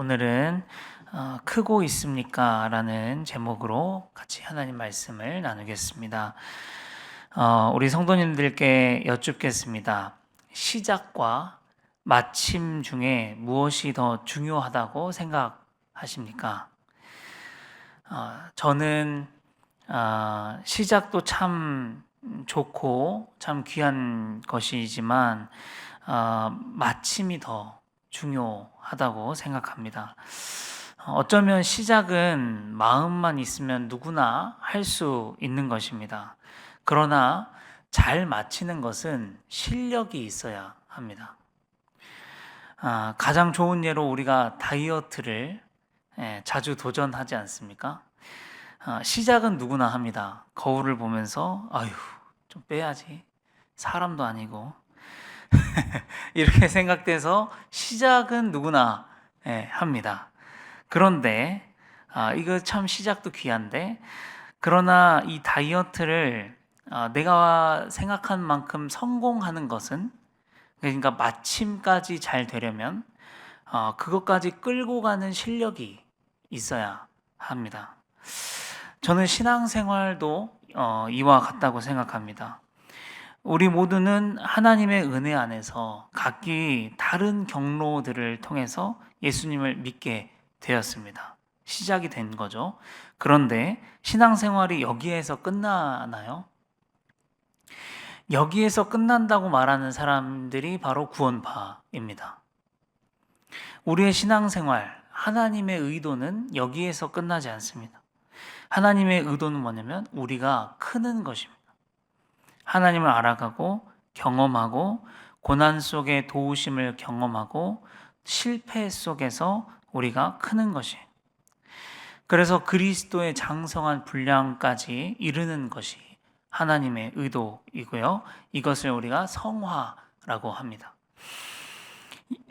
오늘은 크고 있습니까? 라는 제목으로 같이 하나님 말씀을 나누겠습니다. 우리 성도님들께 여쭙겠습니다. 시작과 마침 중에 무엇이 더 중요하다고 생각하십니까? 저는 시작도 참 좋고 참 귀한 것이지만 마침이 더 중요하다고 생각합니다. 어쩌면 시작은 마음만 있으면 누구나 할 수 있는 것입니다. 그러나 잘 마치는 것은 실력이 있어야 합니다. 가장 좋은 예로 우리가 다이어트를 자주 도전하지 않습니까? 시작은 누구나 합니다. 거울을 보면서 아유 좀 빼야지, 사람도 아니고 이렇게 생각돼서 시작은 누구나 합니다. 그런데 이거 참 시작도 귀한데, 그러나 이 다이어트를 내가 생각한 만큼 성공하는 것은, 그러니까 마침까지 잘 되려면 그것까지 끌고 가는 실력이 있어야 합니다. 저는 신앙생활도 이와 같다고 생각합니다. 우리 모두는 하나님의 은혜 안에서 각기 다른 경로들을 통해서 예수님을 믿게 되었습니다. 시작이 된 거죠. 그런데 신앙생활이 여기에서 끝나나요? 여기에서 끝난다고 말하는 사람들이 바로 구원파입니다. 우리의 신앙생활, 하나님의 의도는 여기에서 끝나지 않습니다. 하나님의 의도는 뭐냐면 우리가 크는 것입니다. 하나님을 알아가고 경험하고 고난 속의 도우심을 경험하고 실패 속에서 우리가 크는 것이, 그래서 그리스도의 장성한 분량까지 이르는 것이 하나님의 의도이고요. 이것을 우리가 성화라고 합니다.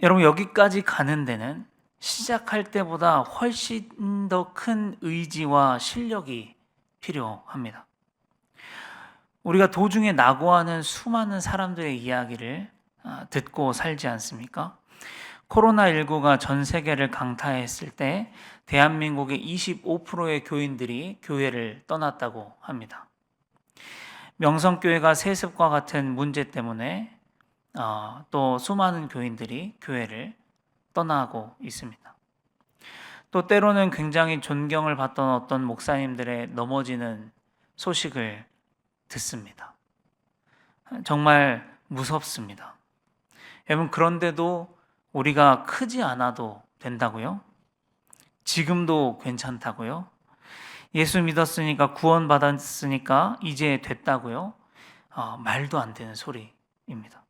여러분, 여기까지 가는 데는 시작할 때보다 훨씬 더 큰 의지와 실력이 필요합니다. 우리가 도중에 낙오하는 수많은 사람들의 이야기를 듣고 살지 않습니까? 코로나19가 전 세계를 강타했을 때 대한민국의 25%의 교인들이 교회를 떠났다고 합니다. 명성교회가 세습과 같은 문제 때문에 또 수많은 교인들이 교회를 떠나고 있습니다. 또 때로는 굉장히 존경을 받던 어떤 목사님들의 넘어지는 소식을 듣습니다. 정말 무섭습니다. 여러분, 그런데도 우리가 크지 않아도 된다고요? 지금도 괜찮다고요? 예수 믿었으니까, 구원받았으니까 이제 됐다고요? 말도 안 되는 소리입니다.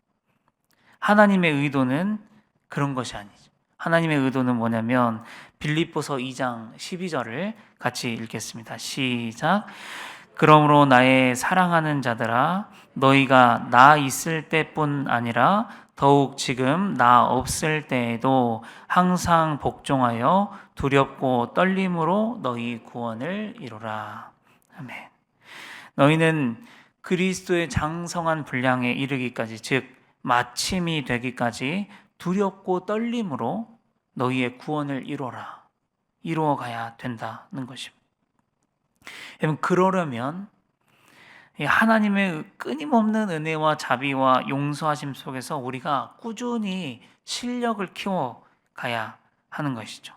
하나님의 의도는 그런 것이 아니죠. 하나님의 의도는 뭐냐면 빌립보서 2장 12절을 같이 읽겠습니다. 시작. 그러므로 나의 사랑하는 자들아, 너희가 나 있을 때뿐 아니라 더욱 지금 나 없을 때에도 항상 복종하여 두렵고 떨림으로 너희 구원을 이루라. 아멘. 너희는 그리스도의 장성한 분량에 이르기까지, 즉 마침이 되기까지 두렵고 떨림으로 너희의 구원을 이루어라. 이루어 가야 된다는 것입니다. 여러분, 그러려면 하나님의 끊임없는 은혜와 자비와 용서하심 속에서 우리가 꾸준히 실력을 키워가야 하는 것이죠.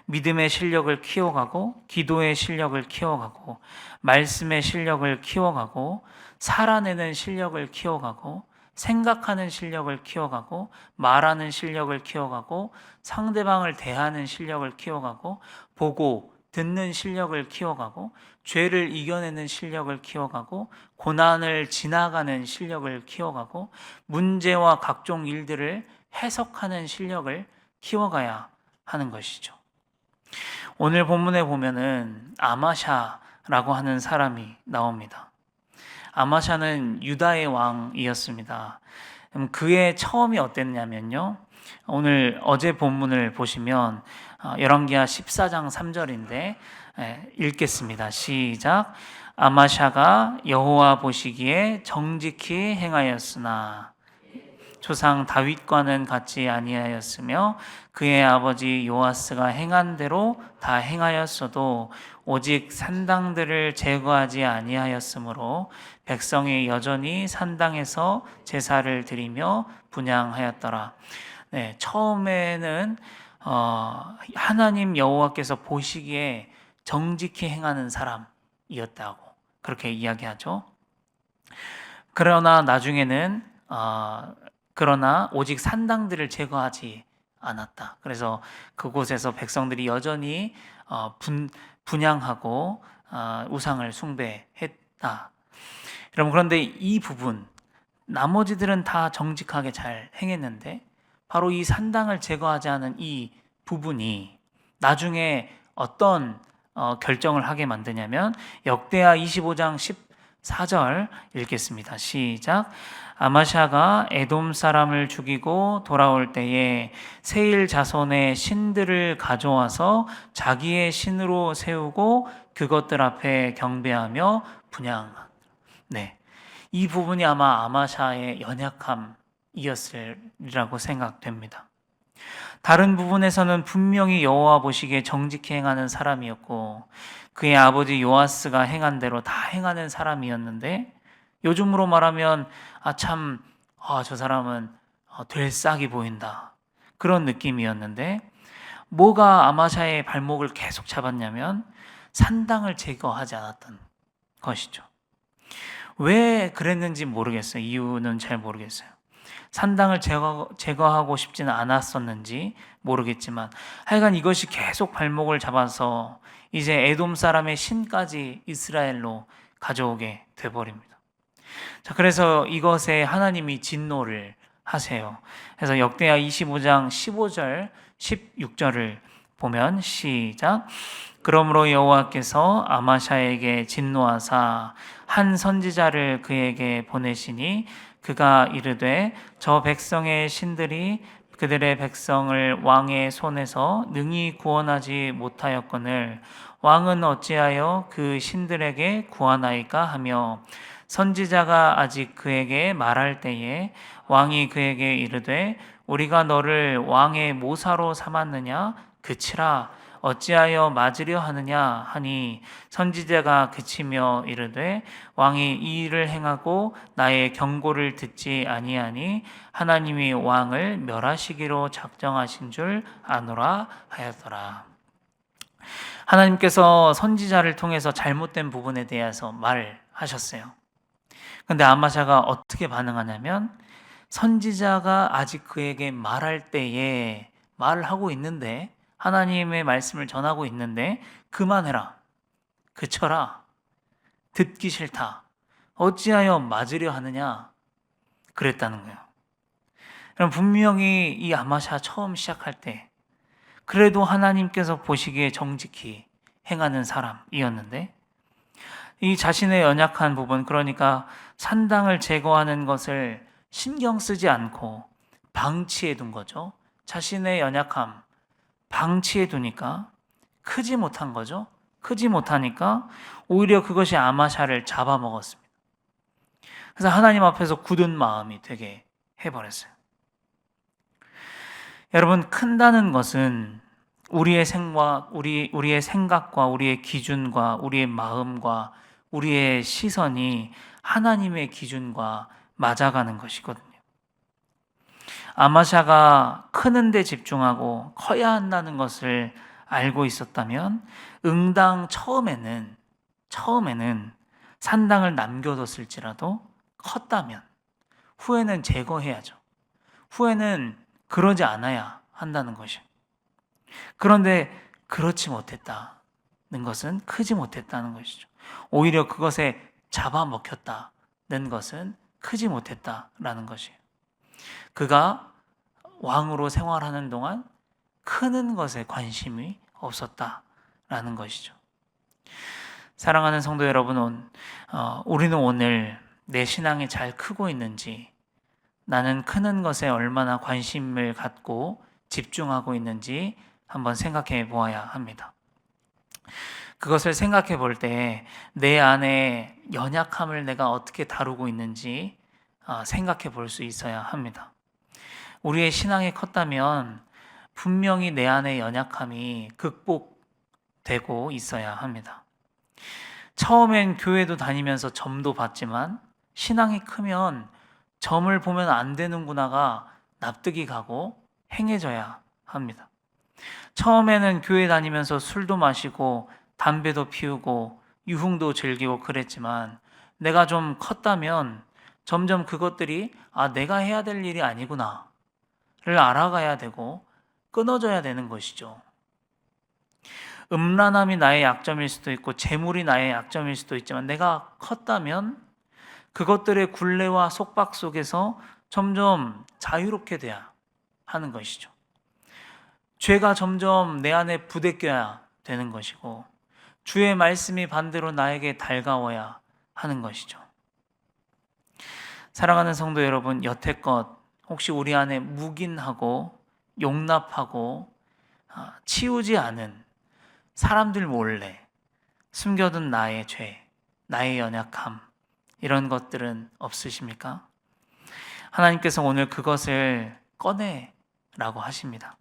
믿음의 실력을 키워가고, 기도의 실력을 키워가고, 말씀의 실력을 키워가고, 살아내는 실력을 키워가고, 생각하는 실력을 키워가고, 말하는 실력을 키워가고, 상대방을 대하는 실력을 키워가고, 보고 듣는 실력을 키워가고, 죄를 이겨내는 실력을 키워가고, 고난을 지나가는 실력을 키워가고, 문제와 각종 일들을 해석하는 실력을 키워가야 하는 것이죠. 오늘 본문에 보면은 아마샤라고 하는 사람이 나옵니다. 아마샤는 유다의 왕이었습니다. 그의 처음이 어땠냐면요, 어제 본문을 보시면 열왕기하 14장 3절인데 읽겠습니다. 시작. 아마샤가 여호와 보시기에 정직히 행하였으나, 조상 다윗과는 같지 아니하였으며 그의 아버지 요아스가 행한 대로 다 행하였어도 오직 산당들을 제거하지 아니하였으므로 백성이 여전히 산당에서 제사를 드리며 분향하였더라. 네, 처음에는 하나님 여호와께서 보시기에 정직히 행하는 사람이었다고 그렇게 이야기하죠. 그러나 나중에는 그러나 오직 산당들을 제거하지 않았다. 그래서 그곳에서 백성들이 여전히 분향하고 우상을 숭배했다. 여러분, 그런데 이 부분 나머지들은 다 정직하게 잘 행했는데 바로 이 산당을 제거하지 않은 이 부분이 나중에 어떤 결정을 하게 만드냐면 역대하 25장 14절 읽겠습니다. 시작. 아마샤가 에돔 사람을 죽이고 돌아올 때에 세일 자손의 신들을 가져와서 자기의 신으로 세우고 그것들 앞에 경배하며 분향. 네, 이 부분이 아마 아마샤의 연약함이었으리라고 생각됩니다. 다른 부분에서는 분명히 여호와 보시기에 정직히 행하는 사람이었고 그의 아버지 요아스가 행한 대로 다 행하는 사람이었는데 요즘으로 말하면 저 사람은 될 싹이 보인다 그런 느낌이었는데 뭐가 아마샤의 발목을 계속 잡았냐면 산당을 제거하지 않았던 것이죠. 왜 그랬는지 모르겠어요. 이유는 잘 모르겠어요. 산당을 제거하고 싶지는 않았었는지 모르겠지만 하여간 이것이 계속 발목을 잡아서 이제 에돔 사람의 신까지 이스라엘로 가져오게 돼버립니다. 자, 그래서 이것에 하나님이 진노를 하세요. 그래서 역대하 25장 15절 16절을 보면 시작. 그러므로 여호와께서 아마샤에게 진노하사 한 선지자를 그에게 보내시니 그가 이르되 저 백성의 신들이 그들의 백성을 왕의 손에서 능히 구원하지 못하였거늘 왕은 어찌하여 그 신들에게 구하나이까 하며 선지자가 아직 그에게 말할 때에 왕이 그에게 이르되 우리가 너를 왕의 모사로 삼았느냐 그치라 어찌하여 맞으려 하느냐 하니 선지자가 그치며 이르되 왕이 이 일을 행하고 나의 경고를 듣지 아니하니 하나님이 왕을 멸하시기로 작정하신 줄 아노라 하였더라. 하나님께서 선지자를 통해서 잘못된 부분에 대해서 말하셨어요. 근데 아마샤가 어떻게 반응하냐면 선지자가 아직 그에게 말할 때에 말을 하고 있는데 하나님의 말씀을 전하고 있는데 그만해라. 그쳐라. 듣기 싫다. 어찌하여 맞으려 하느냐. 그랬다는 거예요. 그럼 분명히 이 아마샤 처음 시작할 때 그래도 하나님께서 보시기에 정직히 행하는 사람이었는데 이 자신의 연약한 부분 그러니까 산당을 제거하는 것을 신경 쓰지 않고 방치해 둔 거죠. 자신의 연약함 방치해 두니까 크지 못한 거죠. 크지 못하니까 오히려 그것이 아마샤를 잡아먹었습니다. 그래서 하나님 앞에서 굳은 마음이 되게 해버렸어요. 여러분, 큰다는 것은 우리의 생각과 우리의 기준과 우리의 마음과 우리의 시선이 하나님의 기준과 맞아가는 것이거든요. 아마샤가 크는 데 집중하고 커야 한다는 것을 알고 있었다면 응당 처음에는 산당을 남겨뒀을지라도 컸다면 후에는 제거해야죠. 후에는 그러지 않아야 한다는 것이요. 그런데 그렇지 못했다는 것은 크지 못했다는 것이죠. 오히려 그것에 잡아먹혔다는 것은 크지 못했다라는 것이에요. 그가 왕으로 생활하는 동안 크는 것에 관심이 없었다라는 것이죠. 사랑하는 성도 여러분, 우리는 오늘 내 신앙이 잘 크고 있는지, 나는 크는 것에 얼마나 관심을 갖고 집중하고 있는지 한번 생각해 보아야 합니다. 그것을 생각해 볼 때 내 안에 연약함을 내가 어떻게 다루고 있는지 생각해 볼 수 있어야 합니다. 우리의 신앙이 컸다면 분명히 내 안의 연약함이 극복되고 있어야 합니다. 처음엔 교회도 다니면서 점도 봤지만 신앙이 크면 점을 보면 안 되는구나가 납득이 가고 행해져야 합니다. 처음에는 교회 다니면서 술도 마시고 담배도 피우고 유흥도 즐기고 그랬지만 내가 좀 컸다면 점점 그것들이 내가 해야 될 일이 아니구나를 알아가야 되고 끊어져야 되는 것이죠. 음란함이 나의 약점일 수도 있고 재물이 나의 약점일 수도 있지만 내가 컸다면 그것들의 굴레와 속박 속에서 점점 자유롭게 돼야 하는 것이죠. 죄가 점점 내 안에 부대껴야 되는 것이고 주의 말씀이 반대로 나에게 달가워야 하는 것이죠. 사랑하는 성도 여러분, 여태껏 혹시 우리 안에 묵인하고 용납하고 치우지 않은 사람들 몰래 숨겨둔 나의 죄, 나의 연약함, 이런 것들은 없으십니까? 하나님께서 오늘 그것을 꺼내라고 하십니다.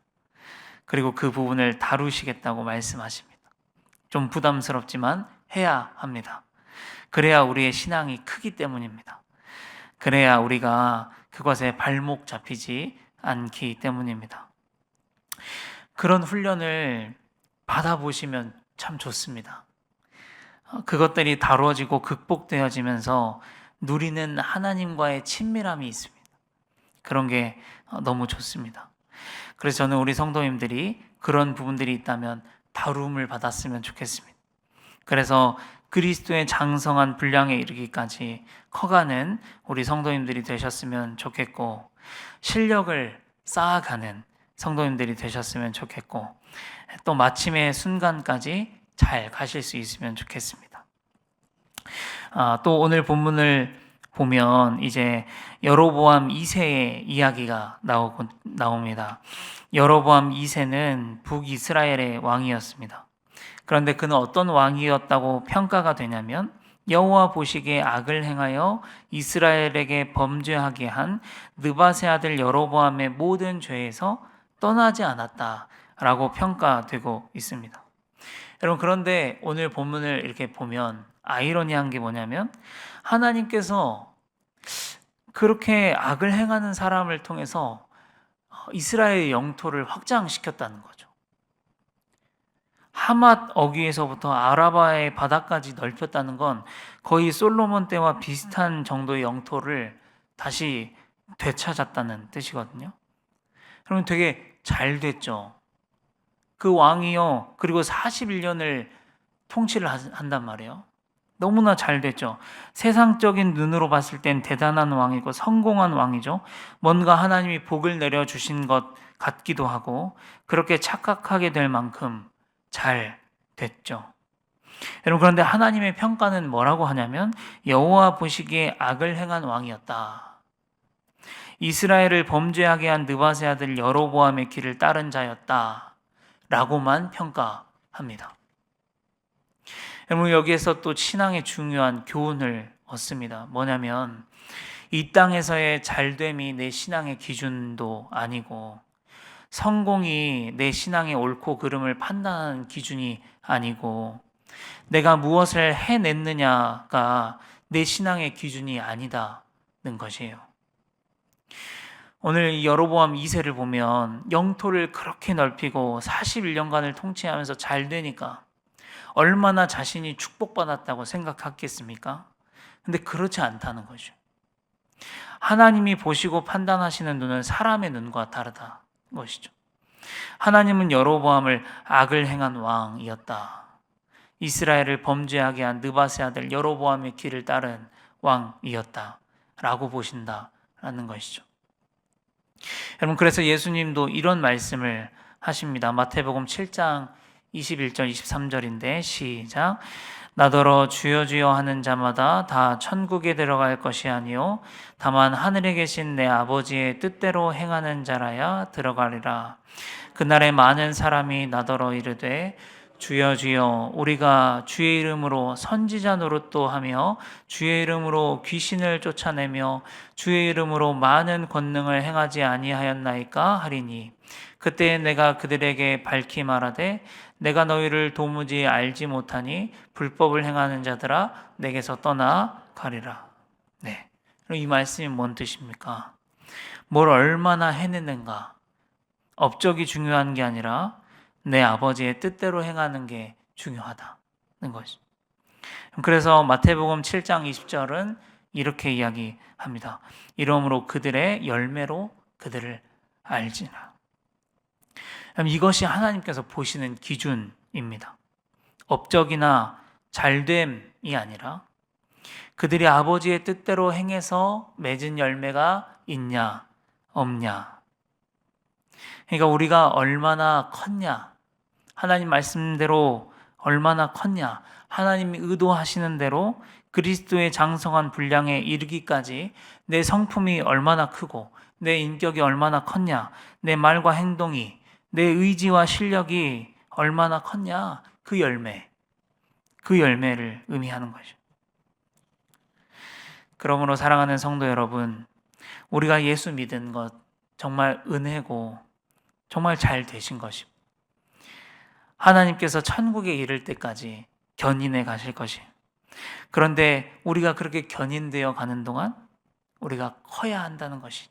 그리고 그 부분을 다루시겠다고 말씀하십니다. 좀 부담스럽지만 해야 합니다. 그래야 우리의 신앙이 크기 때문입니다. 그래야 우리가 그것에 발목 잡히지 않기 때문입니다. 그런 훈련을 받아보시면 참 좋습니다. 그것들이 다루어지고 극복되어지면서 누리는 하나님과의 친밀함이 있습니다. 그런 게 너무 좋습니다. 그래서 저는 우리 성도님들이 그런 부분들이 있다면 다룸을 받았으면 좋겠습니다. 그래서 그리스도의 장성한 분량에 이르기까지 커가는 우리 성도님들이 되셨으면 좋겠고, 실력을 쌓아가는 성도님들이 되셨으면 좋겠고, 또 마침의 순간까지 잘 가실 수 있으면 좋겠습니다. 또 오늘 본문을 보면 이제 여로보암 2세의 이야기가 나옵니다. 여로보암 2세는 북이스라엘의 왕이었습니다. 그런데 그는 어떤 왕이었다고 평가가 되냐면 여호와 보시기에 악을 행하여 이스라엘에게 범죄하게 한 느밧의 아들 여로보암의 모든 죄에서 떠나지 않았다라고 평가되고 있습니다. 여러분, 그런데 오늘 본문을 이렇게 보면 아이러니한 게 뭐냐면 하나님께서 그렇게 악을 행하는 사람을 통해서 이스라엘의 영토를 확장시켰다는 거죠. 하맛 어귀에서부터 아라바의 바다까지 넓혔다는 건 거의 솔로몬 때와 비슷한 정도의 영토를 다시 되찾았다는 뜻이거든요. 그러면 되게 잘 됐죠. 그 왕이요, 그리고 41년을 통치를 한단 말이에요. 너무나 잘 됐죠. 세상적인 눈으로 봤을 땐 대단한 왕이고 성공한 왕이죠. 뭔가 하나님이 복을 내려주신 것 같기도 하고 그렇게 착각하게 될 만큼 잘 됐죠. 여러분, 그런데 하나님의 평가는 뭐라고 하냐면 여호와 보시기에 악을 행한 왕이었다. 이스라엘을 범죄하게 한 느밧의 아들 여로보암의 길을 따른 자였다 라고만 평가합니다. 여러분, 여기에서 또 신앙의 중요한 교훈을 얻습니다. 뭐냐면 이 땅에서의 잘됨이 내 신앙의 기준도 아니고 성공이 내 신앙의 옳고 그름을 판단하는 기준이 아니고 내가 무엇을 해냈느냐가 내 신앙의 기준이 아니다는 것이에요. 오늘 이 여로보암 2세를 보면 영토를 그렇게 넓히고 41년간을 통치하면서 잘 되니까 얼마나 자신이 축복받았다고 생각했겠습니까? 근데 그렇지 않다는 거죠. 하나님이 보시고 판단하시는 눈은 사람의 눈과 다르다 것이죠. 하나님은 여로보암을 악을 행한 왕이었다. 이스라엘을 범죄하게 한 느밧의 아들 여로보암의 길을 따른 왕이었다 라고 보신다라는 것이죠. 여러분, 그래서 예수님도 이런 말씀을 하십니다. 마태복음 7장 21절 23절인데 시작. 나더러 주여 주여 하는 자마다 다 천국에 들어갈 것이 아니요 다만 하늘에 계신 내 아버지의 뜻대로 행하는 자라야 들어가리라. 그날에 많은 사람이 나더러 이르되 주여 주여 우리가 주의 이름으로 선지자 노릇도 하며 주의 이름으로 귀신을 쫓아내며 주의 이름으로 많은 권능을 행하지 아니하였나이까 하리니 그때 내가 그들에게 밝히 말하되 내가 너희를 도무지 알지 못하니 불법을 행하는 자들아 내게서 떠나 가리라. 네. 그럼 이 말씀이 뭔 뜻입니까? 뭘 얼마나 해내는가? 업적이 중요한 게 아니라 내 아버지의 뜻대로 행하는 게 중요하다는 것이. 그래서 마태복음 7장 20절은 이렇게 이야기합니다. 이러므로 그들의 열매로 그들을 알지라. 이것이 하나님께서 보시는 기준입니다. 업적이나 잘됨이 아니라 그들이 아버지의 뜻대로 행해서 맺은 열매가 있냐 없냐. 그러니까 우리가 얼마나 컸냐, 하나님 말씀대로 얼마나 컸냐, 하나님이 의도하시는 대로 그리스도의 장성한 분량에 이르기까지 내 성품이 얼마나 크고 내 인격이 얼마나 컸냐, 내 말과 행동이, 내 의지와 실력이 얼마나 컸냐, 그 열매를 의미하는 것이죠. 그러므로 사랑하는 성도 여러분, 우리가 예수 믿은 것 정말 은혜고 정말 잘 되신 것입니다. 하나님께서 천국에 이를 때까지 견인해 가실 것이에요. 그런데 우리가 그렇게 견인되어 가는 동안 우리가 커야 한다는 것이죠.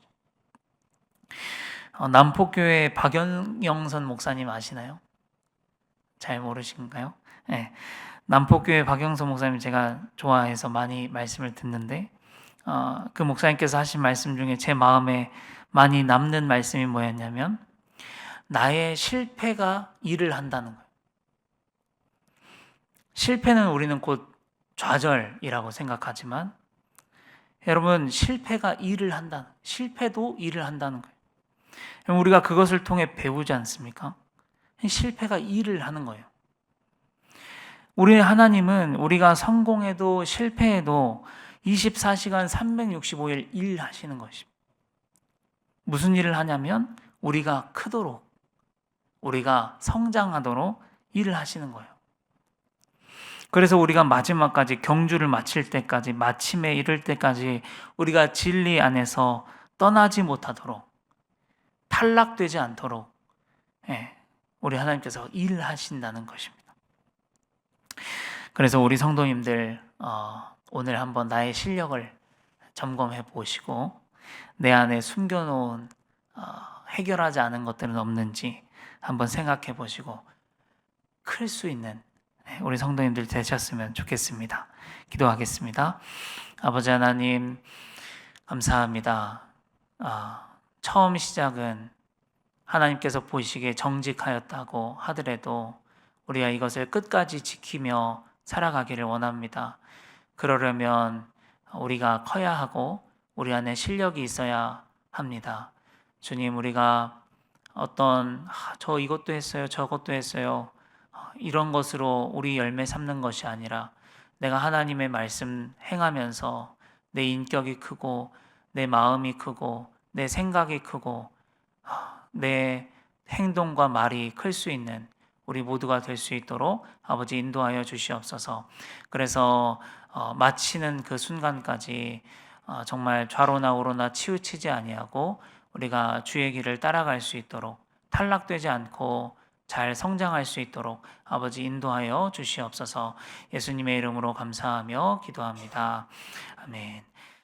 남포교회 박영선 목사님 아시나요? 잘 모르신가요? 네. 남포교회 박영선 목사님 제가 좋아해서 많이 말씀을 듣는데 그 목사님께서 하신 말씀 중에 제 마음에 많이 남는 말씀이 뭐였냐면 나의 실패가 일을 한다는 거예요. 실패는 우리는 곧 좌절이라고 생각하지만 여러분 실패가 일을 한다는, 실패도 일을 한다는 거예요. 우리가 그것을 통해 배우지 않습니까? 실패가 일을 하는 거예요. 우리 하나님은 우리가 성공해도 실패해도 24시간 365일 일하시는 것입니다. 무슨 일을 하냐면 우리가 크도록, 우리가 성장하도록 일을 하시는 거예요. 그래서 우리가 마지막까지 경주를 마칠 때까지, 마침에 이를 때까지 우리가 진리 안에서 떠나지 못하도록, 탈락되지 않도록 우리 하나님께서 일하신다는 것입니다. 그래서 우리 성도님들 오늘 한번 나의 실력을 점검해 보시고 내 안에 숨겨놓은 해결하지 않은 것들은 없는지 한번 생각해 보시고 클 수 있는 우리 성도님들 되셨으면 좋겠습니다. 기도하겠습니다. 아버지 하나님 감사합니다. 처음 시작은 하나님께서 보시기에 정직하였다고 하더라도 우리가 이것을 끝까지 지키며 살아가기를 원합니다. 그러려면 우리가 커야 하고 우리 안에 실력이 있어야 합니다. 주님, 우리가 어떤 저 이것도 했어요, 저것도 했어요 이런 것으로 우리 열매 삼는 것이 아니라 내가 하나님의 말씀 행하면서 내 인격이 크고 내 마음이 크고 내 생각이 크고 내 행동과 말이 클 수 있는 우리 모두가 될 수 있도록 아버지 인도하여 주시옵소서. 그래서 마치는 그 순간까지 정말 좌로나 우로나 치우치지 아니하고 우리가 주의 길을 따라갈 수 있도록 탈락되지 않고 잘 성장할 수 있도록 아버지 인도하여 주시옵소서. 예수님의 이름으로 감사하며 기도합니다. 아멘.